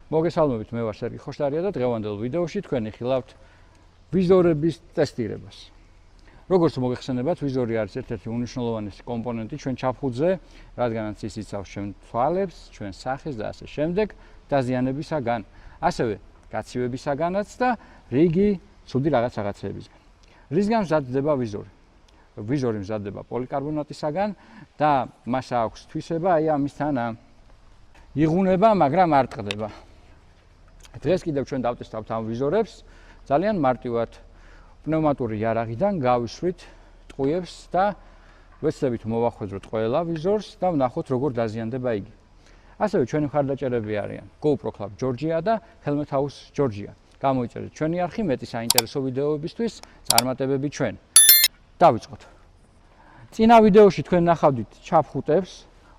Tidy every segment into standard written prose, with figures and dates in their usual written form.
მოგესალმებით, მე ვარ სერგი ხოშტარია და დღევანდელ ვიდეოში თქვენ იხილავთ ვიზორების ტესტირებას. Როგორც მოგეხსენებათ, ვიზორი არის ერთ-ერთი უნიშნულოვანესი კომპონენტი ჩვენ ჩაფხუტზე, რადგანაც ის იცავს ჩვენ თვალებს, ჩვენ სახეს და ასე შემდეგ დაზიანებისაგან, ასევე გაცივებისაგანაც და რიგი ცუდი რაღაცებისგან. რისგან მზადდება ვიზორი? ვიზორი მზადდება პოლიკარბონატისაგან და მას აქვს თვისება აი ამისთან იღუნება, მაგრამ არ ტყდება. დღეს კიდევ ჩვენ დავტესტავთ ამ ვიზორებს, ძალიან მარტივად პნევმატური იარაღიდან გავისვრით ტყუებს და ვეცდებით მოვახვედროთ ყველა ვიზორს და ვნახოთ როგორ დაზიანდება იგი. ასევე ჩვენი მხარდაჭერები არიან GoPro Club Georgia და Helmet House Georgia. გამოიწერეთ ჩვენი არხი მეტი საინტერესო ვიდეოებისთვის, წარმატებები ჩვენ. დავიწყოთ. წინა ვიდეოში თქვენ ნახავდით ჩაფხუტებს,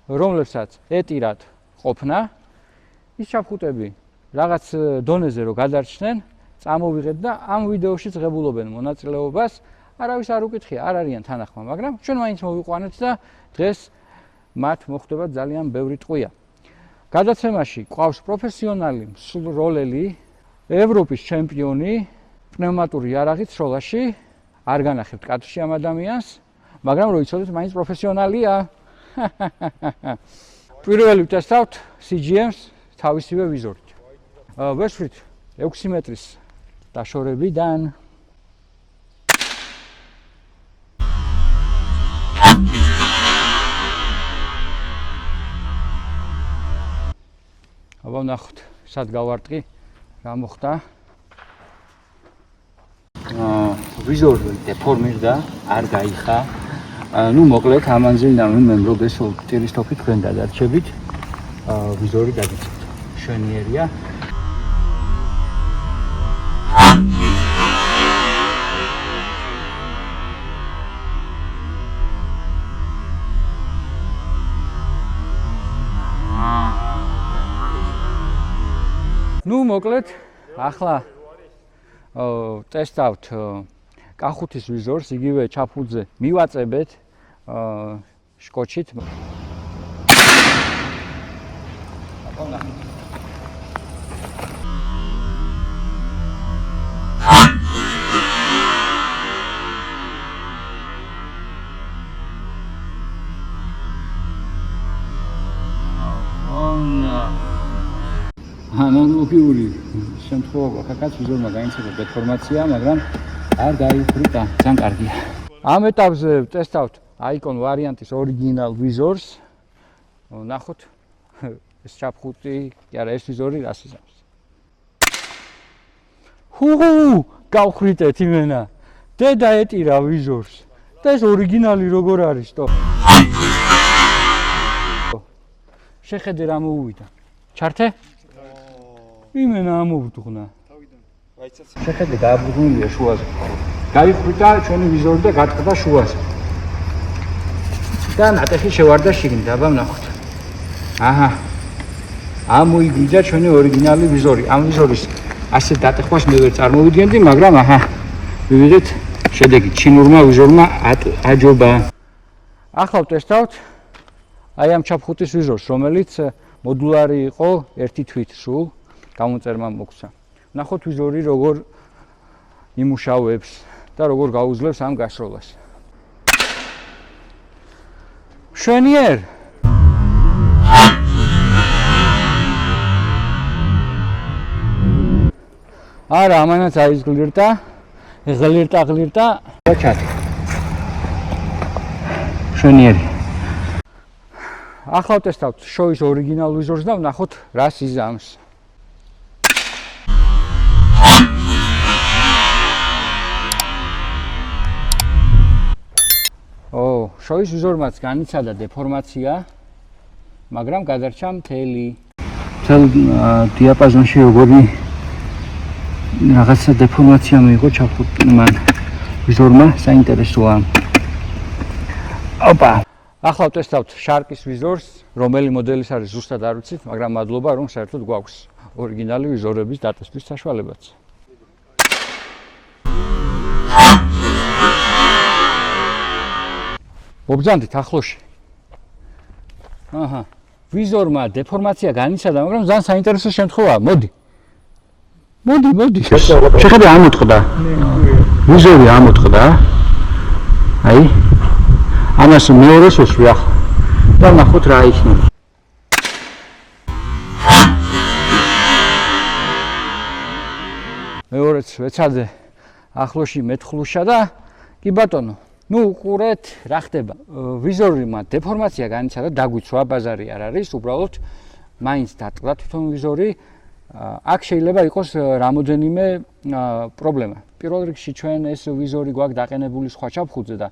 რომლებსაც ეტირად ყოფნა. ის ჩაფხუტები რაღაც დონეზე რო გადარჩნენ, წამოვიღეთ და ამ ვიდეოშიც ღებულობენ მონაწილეობას. არავის არ უკითხია, არ არიან თანახმა, მაგრამ ჩვენ მაინც მოვიყვანეთ და დღეს მათ მოხვდება ძალიან ბევრი ტყვია. გადაცემაში ყავს პროფესიონალი მსროლელი, ევროპის ჩემპიონი, პნევმატური იარაღით სროლაში. არ განახებთ კადრში ამ ადამიანს, მაგრამ რო იცოდეთ, მაინც პროფესიონალია. პირველი ვტესტავთ CGM-ს თავისივე ვიზორით. ვესვრით 6 მეტრის დაშორებიდან. აბა ნახოთ, სად გავარტყი, რა მოხდა. ვიზორი დეფორმირდა, არ გაიხა. ნუ მოკლედ ამანზე ნამემ როდესო ტელესკოპით თქვენ გადარჩებით, ვიზორი გადაჭით. შვენიერია. ნუ მოკლედ ახლა ტესტავთ კახუთის ვიზორს, იგივე ჩაფხუტზე მივაწებეთ შკოჩით. ანალოგიური შემთხვევა ხაკაც ვიზორმა გაინცელა დეფორმაცია, მაგრამ არ დაიფრიტა, ძალიან კარგია. ამ ეტაპზე ტესტავთ Icon ვარიანტის ორიგინალ ვიზორს. ნახოთ ეს ჩაფხუტი, კი არა, ეს ვიზორი რას იზამს. გავხრიტეთ იმენა. დედა ეტირა ვიზორს. და ეს ორიგინალი როგორ არის, თო? შეხედე რა მოუვიდა. ჩართე? იმენა ამოვდღნა. შეხედე გააბრუნულია შუაზე. გაიფრიტა ჩვენი ვიზორი და გატყდა შუაზე. და ნატეხი შევარდა შიგნით, აბა ვნახოთ. აჰა. ამოიგვიდა ჩვენი ორიგინალი ვიზორი. ამ ვიზორის ასე დატეხვას მე ვერ წარმოვიდგენდი, მაგრამ აჰა. მივიღეთ შედეგი. ჩინურმა ვიზორმა აჯობა. ახლა ვტესტავთ აი ამ ჩაფხუტის ვიზორს, რომელიც მოდულარი იყო ერთი თვით სულ. გამოწერმა მოგცა. ნახოთ ვიზორი როგორ იმუშავებს და როგორ გაუძლებს ამ გასროლას. შვენიერ. არა, ამანაც აიზღლირდა. ღლირტა. ჩატ. შვენიერი. ახლა ვტესტავთ შოის ორიგინალ ვიზორს და ვნახოთ რას იზამს. შოის ვიზორმაც განიცადა დეფორმაცია, მაგრამ გადარჩა მთელი დიაპაზონში როგორი რაღაცა დეფორმაცია მიიღო ჩაფხუტმა ვიზორმა, საინტერესოა. ოპა. ახლა ვტესტავთ შარკის ვიზორს, რომელი მოდელის არის ზუსტად არ ვიცით, მაგრამ მადლობა რომ საერთოდ გვაქვს ორიგინალი ვიზორების დატესტვის საშუალებაც. მობრძანდით ახლოში. აჰა. ვიზორმა დეფორმაცია განიცადა, მაგრამ ძალიან საინტერესო შემთხვევაა. მოდი. შეხედე ამოწყდა. ვიზორი ამოწყდა. აი. ამას მეორეს უსვი ახლა. და ნახოთ რა იქნება. მეორეც ვეცადე ახლოში მეთხლუშა და კი ბატონო, უყურეთ რა ხდება. ვიზორმა დეფორმაცია განიცადა, დაგვიცვა, ბაზარი არ არის, უბრალოდ მაინც დატყდა თვითონ ვიზორი. აქ შეიძლება იყოს რამოდენიმე პრობლემა. პირველ რიგში ჩვენ ეს ვიზორი გვაქვს დაყენებული სხვა ჩაფხუტზე და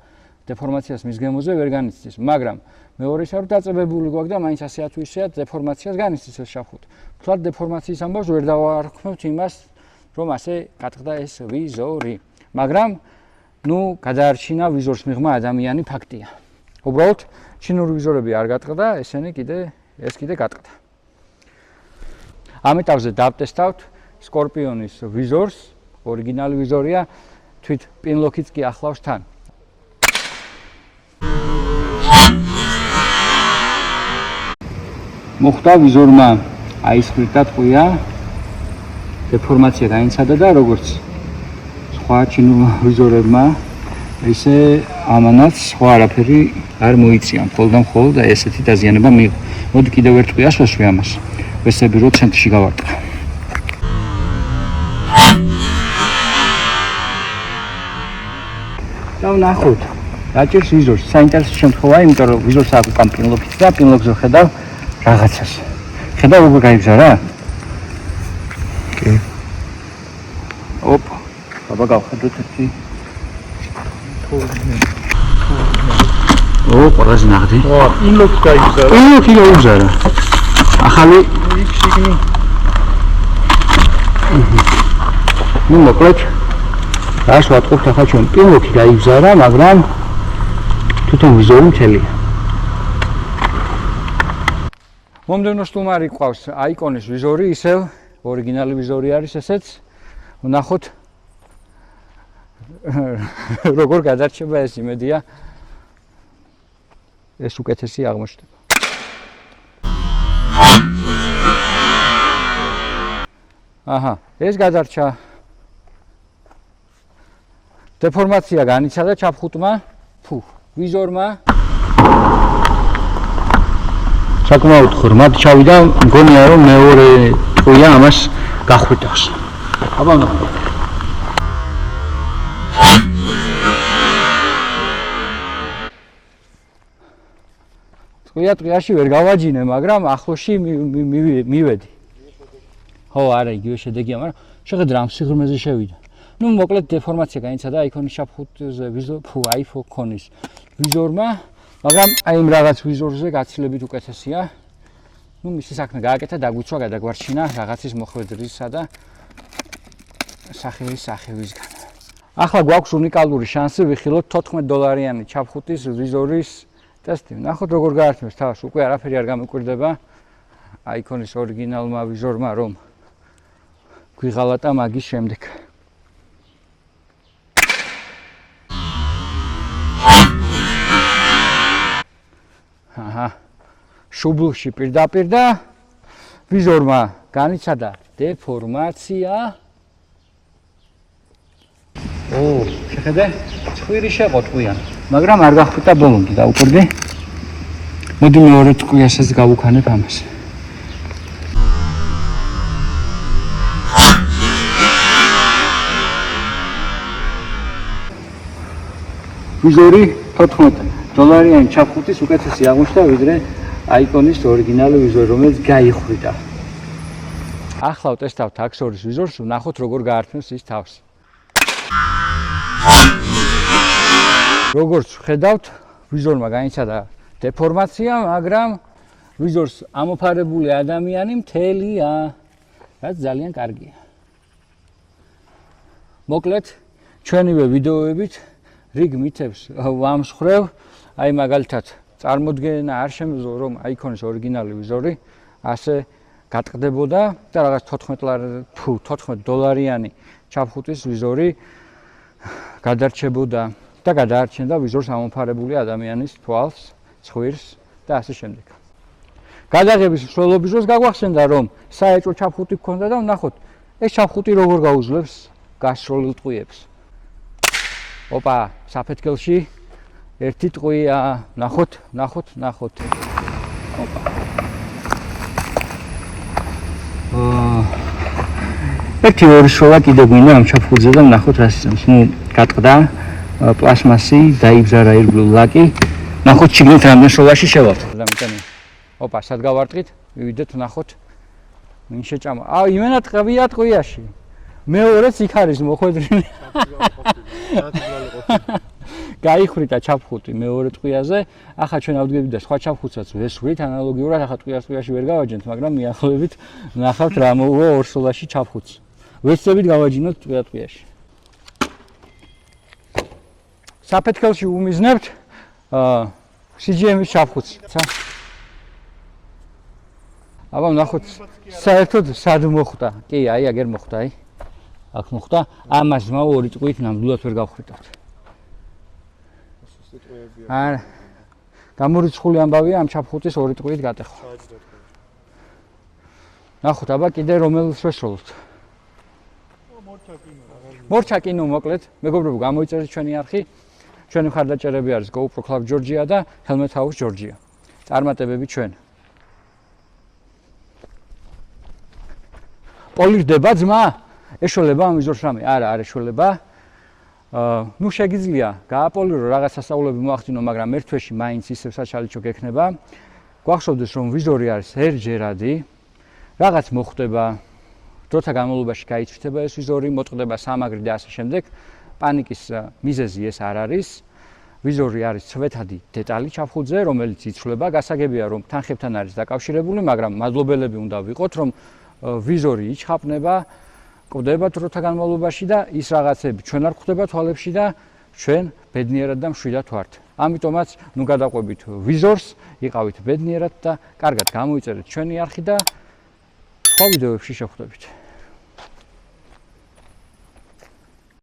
დეფორმაციას მის გემოზე ვერ განიცდის, მაგრამ მეორეში არ დაწებებული გვაქვს და მაინც ასე თუ ისეა დეფორმაციას განიცდის ეს ჩაფხუტი. თუმცა დეფორმაციის ამბავს ვერ დავარქმევთ იმას, რომ ასე გატყდა ეს ვიზორი. მაგრამ გადაარჩინა ვიზორს მიღმა ადამიანი ფაქტია. უბრალოდ ჩინური ვიზორები არ გატყდა, ესენი ეს კიდე გატყდა. ამ ეტაპზე დავტესტავთ სკორპიონის ვიზორს, ორიგინალი ვიზორია, თვით პინლოკიც კი ახლავს თან. მოხდა ვიზორმა აისხვრიტა ტყვია, დეფორმაცია განიცადა და როგორც სხვა ჩინურ ვიზორებმა, ისე ამანაც სხვა არაფერი არ მოიწია, მხოლოდ ესეთი დაზიანება მიიღო. მოდი კიდევ ერთ ტყვიას ვესვი ამას. ვესები რო ცენტრში გავარტყა. და ვნახოთ, რაჭერს ვიზორს. საინტერესო შემთხვევაა, იმიტომ რომ ვიზორს აქვს უკან პინლოკიც და პინლოკზე ხედავ რაღაცას. ხედავ როგორ გაიგზა რა? კი. ოპ, აბა გავხედოთ ერთი. ყველაზე ნაღდი. პინლოკს გაიგზა. პინლოკი გაიგზა რა. ახალი იქ შიგნი. მოკლედ რას ვატყობთ ახლა ჩვენ პინლოკი გაიგზა რა, მაგრამ თვითონ ვიზორი მთელია. მომდევნო სტუმარი ყავს აიკონის ვიზორი, ისევ ორიგინალი ვიზორი არის ესეც. ვნახოთ როგორ გადარჩება ეს, იმედია ეს უკეთესი აღმოჩნდება. აჰა, ეს გადარჩა. დეფორმაცია განიცადა ჩაფხუტმა, ვიზორმა. საკმაოდ ღრმად ჩავიდა, მგონია რომ მეორე ტყვია ამას გახვიტავს. აბა ნახოთ. ტყვიაში ვერ გავაჯინე, მაგრამ ახლოში მივედი. ხო, არა, იგივე შედეგია, მაგრამ შეხედე რა სიღრმეზე შევიდა. მოკლედ დეფორმაცია განიცადა აიკონის ჩაფხუტზე აიფონის ვიზორმა, მაგრამ აი იმ რაღაც ვიზორზე გაცილებით უკეთესია. მისი საქმე გააკეთა, დაგვიცვა, გადაგვარჩინა რაღაცის მოხვედრისა და სახევისგან. ახლა გვაქვს უნიკალური შანსი ვიხილოთ $14 ჩაფხუტის ვიზორის ტესტი. ნახოთ როგორ გაართმევს თავს, უკვე არაფერი არ გამიკვირდება აიკონის ორიგინალმა ვიზორმა, რომ გვიღალატა მაგის შემდეგ. აჰა, შუბლში პირდაპირ და ვიზორმა განიცადა დეფორმაცია. შეხედე, ცხვირი შეყო ტყვიან, მაგრამ არ გახვიტა ბოლომდე, დაუკვირდი. მოდი მეორე ტყვიასაც გავუქანებ ამას. ვიზორი $14 ჩაფხუტის უკეთესი აღმოჩნდა, ვიდრე აიკონის ორიგინალი ვიზორი, რომელიც გაიხვიტა. ახლა ვტესტავთ აქსორის ვიზორს, ვნახოთ როგორ გაართმევს ის თავს. როგორც ხედავთ, ვიზორმა განიცადა დეფორმაცია, მაგრამ ვიზორს ამოფარებული ადამიანი მთელია, რაც ძალიან კარგია. მოკლედ, ჩვენივე ვიდეოებით რიგ მითებს ვამსხრევ, აი მაგალითად წარმოდგენა არ შემეძლო, რომ აიკონის ორიგინალი ვიზორი ასე გატყდებოდა და რაღაც $14 ჩაფხუტის ვიზორი გადარჩებოდა და გადაარჩენდა ვიზორს ამოფარებული ადამიანის თვალს, ცხვირს და ასე შემდეგ. გადაღების მსვლელობის დროს გაგვახსენდა რომ საეჭვო ჩაფხუტი გქონდა და ვნახოთ ეს ჩაფხუტი როგორ გაუძლებს გასროლილ ტყვიებს. ოპა, საფეთქელში ერთი ტყვია, ვნახოთ. ოპა. ერთი ორი შოლა კიდე გვინდა ამ ჩაფხუტზე და ვნახოთ რა ისმის. ნუ გატყდა პლასმასი, დაიბზარა ირგვლივ ლაკი. ვნახოთ შიგნით რამდენ შოლაში შევალთ. დამიტანი. ოპა, სად გავარტყით? მივიდეთ ვნახოთ. ვინ შეჭამა? იმენა ტყვია ტყვიაში. მეორეც იქ არის მოხვედრილი. გაიხრიტა ჩაფხუტი მეორე ტყვიაზე. ახლა ჩვენ ავდგებით და სხვა ჩაფხუტსაც ვესვრით ანალოგიურად, ახლა ტყვიაში ვერ გავაჯენთ, მაგრამ მიახლოებით ნახავთ რა მოუვა ორ სოლაში ჩაფხუტს. ვესწრებით გავაჯინოთ ტყვიაში. საფეთქელში უმიზნებთ CGM-ის ჩაფხუტს. აბა ვნახოთ საერთოდ სად მოხვდა. კი, აგერ მოხვდა, აქ მოხვდა. ამას ძმაო ორი ტყვით ნამდვილად ვერ გავხრიტავთ. არა. გამორიცხული ამბავია ამ ჩაფხუტის ორი ტყვით გატეხვა. ნახოთ, აბა კიდე რომელს ვესროლოთ. მორჩაკინო მოკლედ, მეგობრებო, გამოიწერეთ ჩვენი არხი. ჩვენი მხარდაჭერები არის GoPro Club Georgia და Helmet House Georgia. წარმატებები ჩვენ. პოლირდება ძმა? ეშველება ამ ვიზორს რამე? არა, არ ეშველება. ნუ შეგიძლია გააპოლირო რაღაც სასწაულები მოახდინო, მაგრამ ერთ თვეში მაინც ისევ საჩალიჩო გექნება. გვახსოვდეს რომ ვიზორი არის ერთჯერადი. რაღაც მოხდება, დროთა განმავლობაში გაიცვლება ეს ვიზორი, მოტყდება სამაგრი და ასე შემდეგ. პანიკის მიზეზი ეს არ არის. ვიზორი არის ცვეთადი დეტალი ჩაფხუტზე, რომელიც იცვლება. გასაგებია რომ თანხებთან არის დაკავშირებული, მაგრამ მადლობელები უნდა ვიყოთ, რომ ვიზორი იჩხაპნება, კვდება დროთა განმავლობაში და ის რაღაცები ჩვენ არ ხვდება თვალებში და ჩვენ ბედნიერად და მშვიდად ვართ. ამიტომაც ნუ გადაყვებით ვიზორს, იყავით ბედნიერად და კარგად გამოიწერეთ ჩვენი არხი და სხვა ვიდეოებში შევხვდებით.